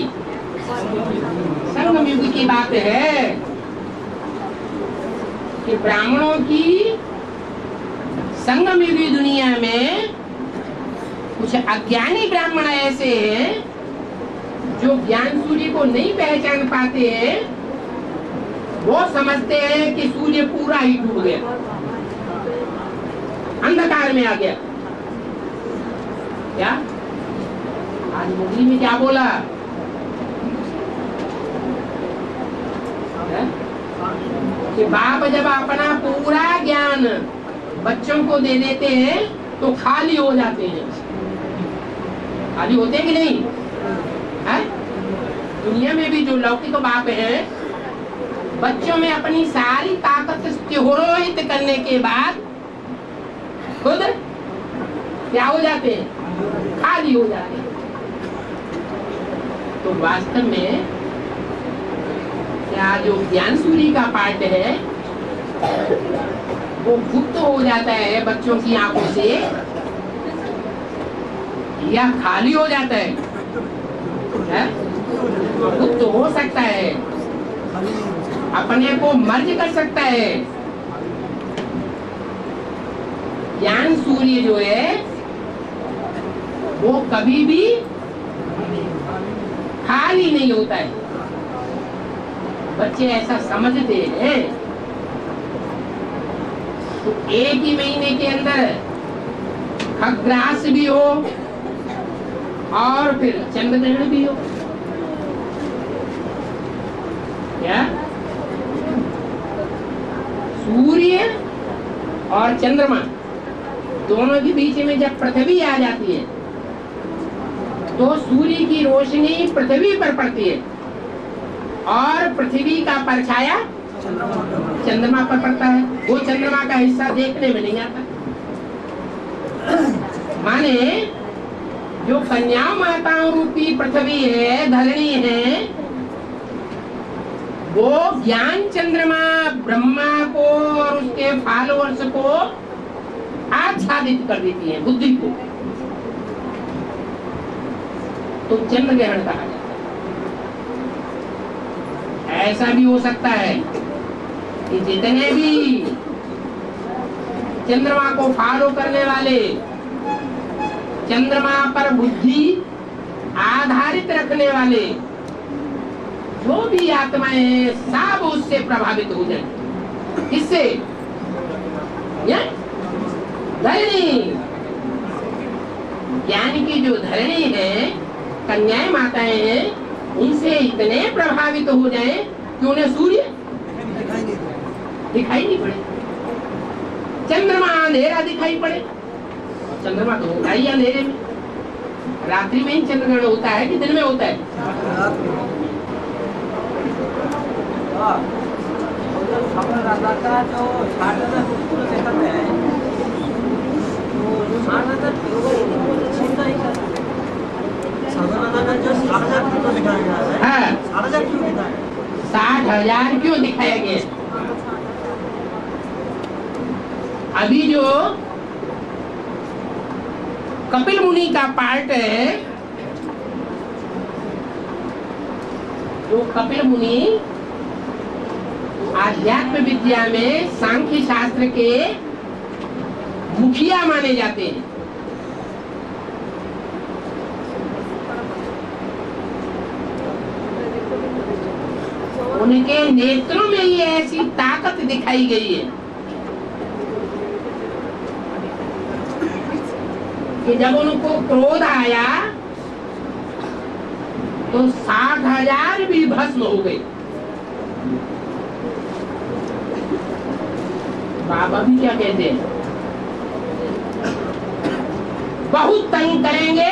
संगम युग की बात है कि ब्राह्मणों की संगम युगी दुनिया में कुछ अज्ञानी ब्राह्मण ऐसे हैं जो ज्ञान सूर्य को नहीं पहचान पाते हैं। वो समझते हैं कि सूर्य पूरा ही डूब गया, अंधकार में आ गया। क्या आज मुरली में क्या बोला है? कि बाप जब अपना पूरा ज्ञान बच्चों को दे देते हैं तो खाली हो जाते हैं। खाली होते हैं कि नहीं है? दुनिया में भी जो लौकिक बाप हैं, बच्चों में अपनी सारी ताकत तिरोहित करने के बाद खुद क्या हो जाते हैं? खाली हो जाते हैं। तो वास्तव में क्या जो ज्ञान सूर्य का पार्ट है वो गुप्त हो जाता है बच्चों की आंखों से या खाली हो जाता है? गुप्त हो सकता है, अपने को मर्ज कर सकता है। ज्ञान सूर्य जो है वो कभी भी खाली नहीं होता है। बच्चे ऐसा समझते हैं। तो एक ही महीने के अंदर खग्रास भी हो और फिर चंद्र ग्रहण भी हो। क्या? सूर्य और चंद्रमा दोनों के बीच में जब पृथ्वी आ जाती है तो सूर्य की रोशनी पृथ्वी पर पड़ती है और पृथ्वी का परछाया चंद्रमा पर पड़ता है। वो चंद्रमा का हिस्सा देखने में नहीं आता। माने जो कन्या माताओं रूपी पृथ्वी है, धरणी है, वो ज्ञान चंद्रमा ब्रह्मा को और उसके फॉलोअर्स को आच्छादित कर देती है, बुद्धि को। तो चंद्र ग्रहण कहा जाता है। ऐसा भी हो सकता है कि जितने भी चंद्रमा को फॉलो करने वाले, चंद्रमा पर बुद्धि आधारित रखने वाले जो भी आत्माएं हैं, सब उससे प्रभावित हो जाए। किससे? धरणी। ज्ञान की जो धरणी है, कन्याएं माताएं हैं, उनसे इतने प्रभावित हो जाए कि उन्हें सूर्य दिखाई नहीं पड़े, चंद्रमा अंधेरा दिखाई पड़े। चंद्रमा तो होता ही अंधेरे में, रात्रि में ही चंद्रग्रहण होता है कि दिन में होता है? राजा का जो 60,000 पुत्र देखते हैं, तो 60,000 चिंता ही करते हैं। जो 60,000 पुत्र दिखाया गया है, हाँ, 60,000 क्यों दिखाया? 60,000 क्यों दिखाया गया? अभी जो कपिल मुनि का पार्ट है, जो कपिल मुनि आध्यात्म विद्या में सांख्य शास्त्र के मुखिया माने जाते हैं। उनके नेत्रों में ये ऐसी ताकत दिखाई गई है कि जब उनको क्रोध आया तो 60,000 भी भस्म हो गए। बाबा भी क्या कहते हैं? बहुत तंग करेंगे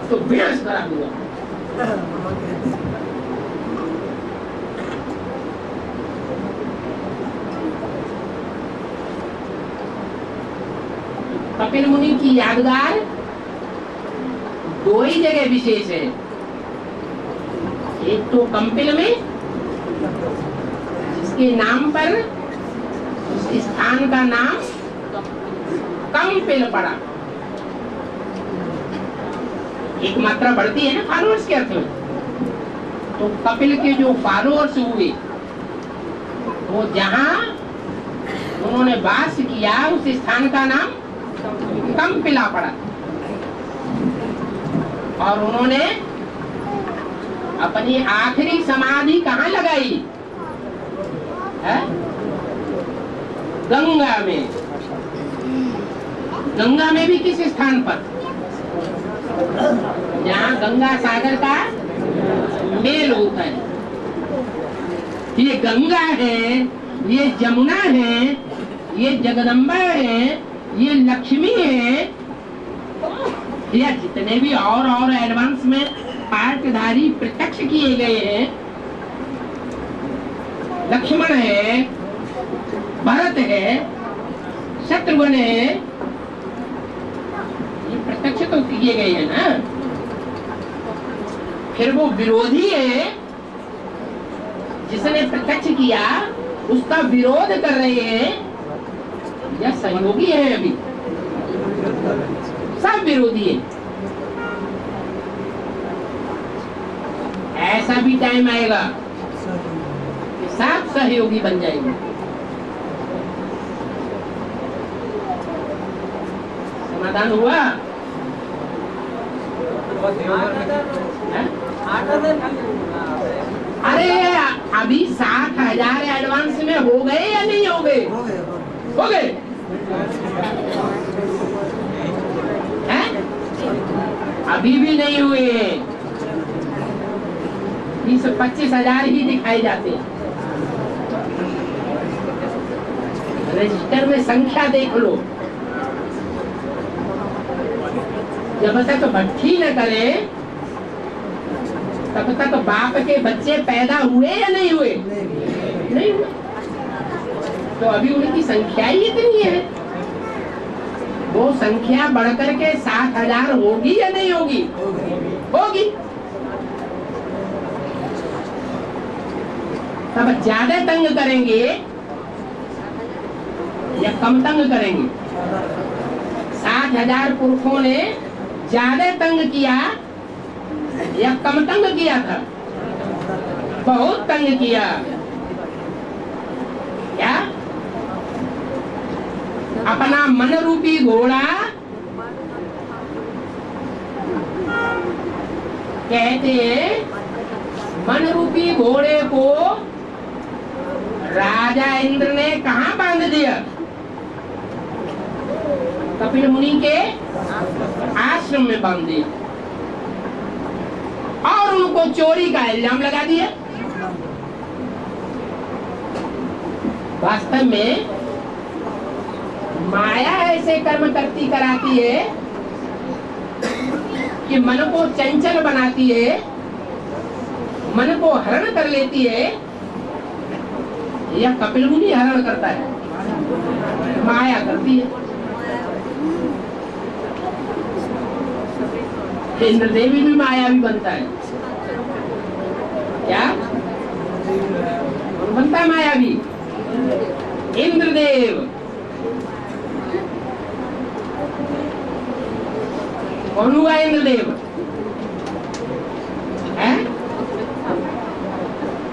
तो विनाश करा दूंगा। कपिल मुनि की यादगार दो ही जगह विशेष है। एक तो कंपिल में, जिसके नाम पर उस स्थान का नाम कंपिल पड़ा। एक मात्रा बढ़ती है ना फॉलोअर्स के अर्थ में। तो कपिल के जो फॉलोअर्स हुए, वो जहां उन्होंने वास किया, उस स्थान का नाम कंपिला पड़ा। और उन्होंने अपनी आखिरी समाधि कहाँ लगाई है? गंगा में। गंगा में भी किस स्थान पर? जहाँ गंगा सागर का मेल होता है। ये गंगा है, ये जमुना है, ये जगदम्बा है, ये लक्ष्मी है, या जितने भी और एडवांस में पार्टधारी प्रत्यक्ष किए गए हैं, लक्ष्मण है, भरत है, शत्रुघ्न है, ये प्रत्यक्ष तो किए गए हैं ना। फिर वो विरोधी है, जिसने प्रत्यक्ष किया उसका विरोध कर रहे हैं, या सहयोगी है? अभी सब विरोधी है। ऐसा भी टाइम आएगा कि सब सहयोगी बन जाएंगे। समाधान हुआ? अरे अभी 60,000 एडवांस में हो गए या नहीं हो गए? हो गए। अभी भी नहीं हुए। 20-25,000 ही दिखाए जाते हैं। रजिस्टर में संख्या देख लो, जब तक भट्ठी न करे तब तक बाप के बच्चे पैदा हुए या नहीं हुए? नहीं हुए। तो अभी उनकी संख्या ही इतनी है, वो संख्या बढ़कर के 60,000 होगी या नहीं होगी? होगी। तब ज्यादा तंग करेंगे या कम तंग करेंगे? 60,000 पुरुषों ने ज्यादा तंग किया या कम तंग किया था? बहुत तंग किया। क्या? अपना मन रूपी घोड़ा कहते हैं, मन रूपी घोड़े को राजा इंद्र ने कहाँ बांध दिया? कपिल मुनि के आश्रम में बांध दिया और उनको चोरी का इल्जाम लगा दिया। वास्तव में माया ऐसे कर्म करती कराती है कि मन को चंचल बनाती है, मन को हरण कर लेती है, या कपिल मुनि हरण करता है? माया करती है। इंद्रदेवी भी माया भी बनता है क्या? बनता है माया भी। इंद्रदेव कौन हुआ? इंद्रदेव है?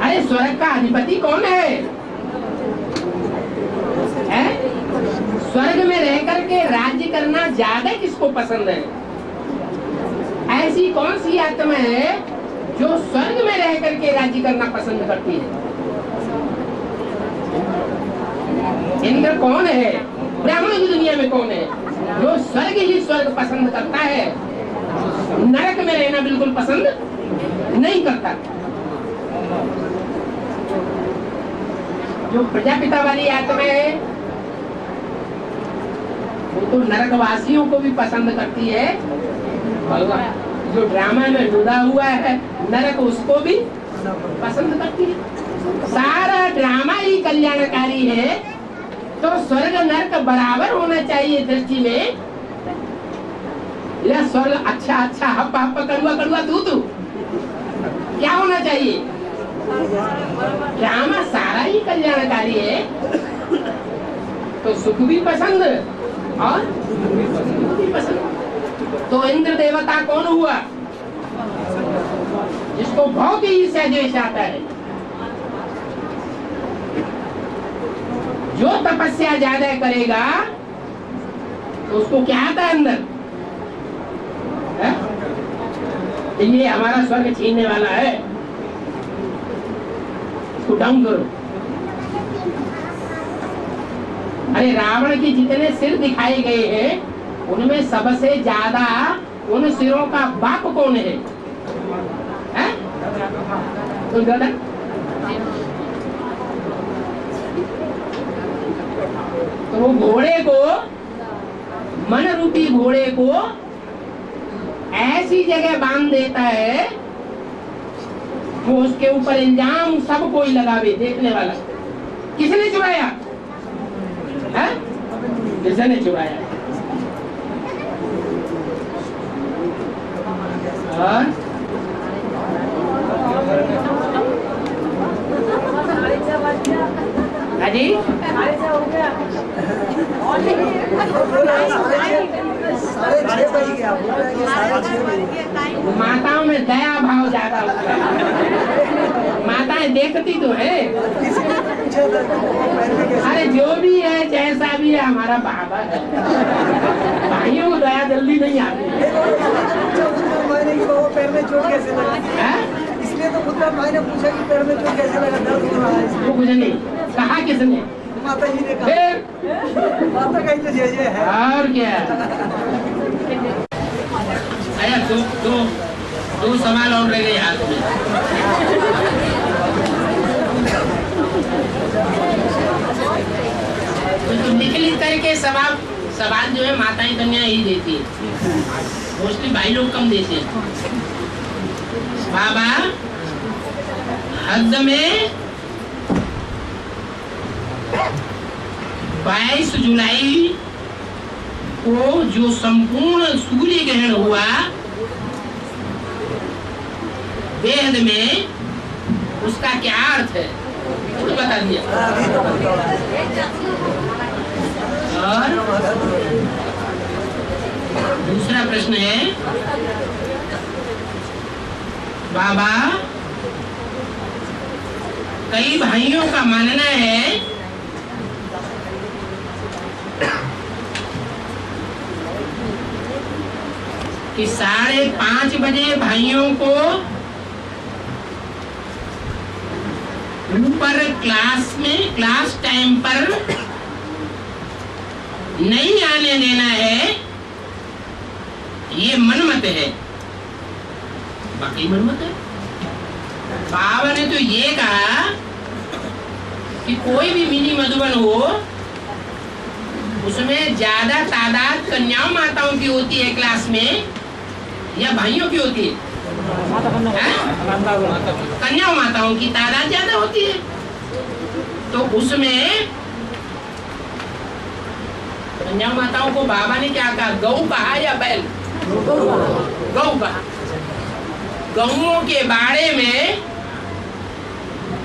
अरे स्वर्ग का अधिपति कौन है? स्वर्ग में रह करके राज्य करना ज्यादा किसको पसंद है? ऐसी कौन सी आत्मा है जो स्वर्ग में रह करके राज्य करना पसंद करती है? इंद्र कौन है? ब्राह्मणों की दुनिया में कौन है जो स्वर्ग ही स्वर्ग पसंद करता है, नरक में रहना बिल्कुल पसंद नहीं करता? जो प्रजापिता वाली आत्मा है वो तो नरकवासियों को भी पसंद करती है। जो ड्रामा में जुड़ा हुआ है नरक, उसको भी पसंद करती है। सारा ड्रामा ही कल्याणकारी है, तो स्वर्ग नरक बराबर होना चाहिए दृष्टि में, या स्वर्ग अच्छा अच्छा हप हप कड़ुआ कड़ुआ तू क्या होना चाहिए? ड्रामा सारा ही कल्याणकारी है, तो सुख भी पसंद और दुख भी पसंद। तो इंद्र देवता कौन हुआ? जिसको बहुत ही ईर्ष्या द्वेष आता है। जो तपस्या ज्यादा करेगा तो उसको क्या आता है अंदर? ये हमारा स्वर्ग छीनने वाला है, इसको डाउन करो। अरे रावण के जितने सिर दिखाए गए हैं उनमें सबसे ज्यादा उन सिरों का बाप कौन है? तो वो घोड़े को, मन रूपी घोड़े को ऐसी जगह बांध देता है वो उसके ऊपर इल्जाम सब कोई लगावे, देखने वाला। किसने चुराया? किसने चुराया? और अजी माताओं में दया भाव ज्यादा होता है। माताएं देखती तो है। अरे जो भी है जैसा भी है हमारा बाबा है, भाइयों को दया जल्दी नहीं आती। पैर में चोट कैसे लगा? इसलिए तो खुद भाई ने पूछा कि पैर में चोट कैसे लगा, दर्द हो रहा है। वो कुछ नहीं कहा, किसने? माता जी ने कहा। माता कहीं तो जय जय है। और क्या? अरे दो सवाल और रह गए हाथ में। तो निकल करके सवाल सवाल जो है माताएं कन्या ही देती है, मोस्टली भाई लोग कम देते हैं। बाबा हद में 22 जुलाई को जो संपूर्ण सूर्य ग्रहण हुआ, वेद में उसका क्या अर्थ है तो बता दिया। और दूसरा प्रश्न है, बाबा कई भाइयों का मानना है कि 5:30 बजे भाइयों को ऊपर क्लास टाइम पर नहीं आने देना है, ये मनमत है। बाकी मनमत है। बाबा ने तो ये कहा कि कोई भी मिनी मधुबन हो, उसमें ज्यादा तादाद कन्याओं माताओं की होती है क्लास में या भाइयों की होती है? कन्याओं माताओं की तादाद ज्यादा होती है। तो उसमें कन्याओं माताओं को बाबा ने क्या कहा, गऊ कहा या बैल? गऊ कहा। गऊओं के बाड़े में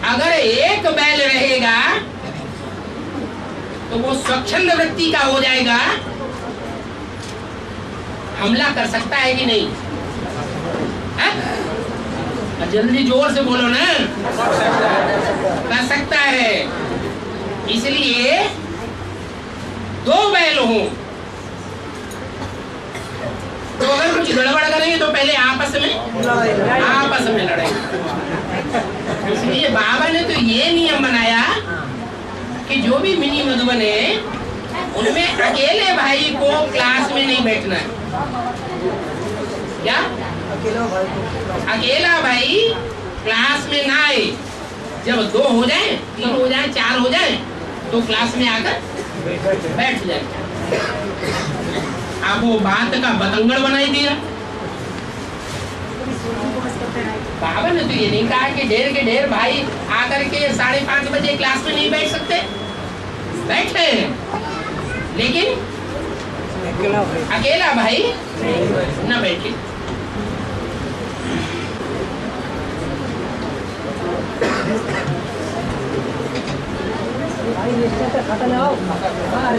अगर एक बैल रहेगा तो वो स्वच्छंद वृत्ति का हो जाएगा, हमला कर सकता है कि नहीं? जल्दी जोर से बोलो ना। कर सकता है। इसलिए 2 बैल हो तो अगर कुछ गड़बड़ करेंगे तो पहले आपस में लड़ेंगे। इसलिए बाबा ने तो ये नियम बनाया कि जो भी मिनी मधुबन है उनमें अकेले भाई को क्लास में नहीं बैठना है। क्या? अकेला भाई क्लास में ना आए। जब 2 हो जाए, 3 हो जाए, 4 हो जाए तो क्लास में आकर बैठ जाए। आप वो बात का बतंगड़ बनाई दिया। बाबा ने तो ये नहीं कहा कि ढेर के ढेर भाई आकर के 5:30 बजे क्लास में नहीं बैठ सकते, बैठे, लेकिन अकेला भाई न बैठे। भाई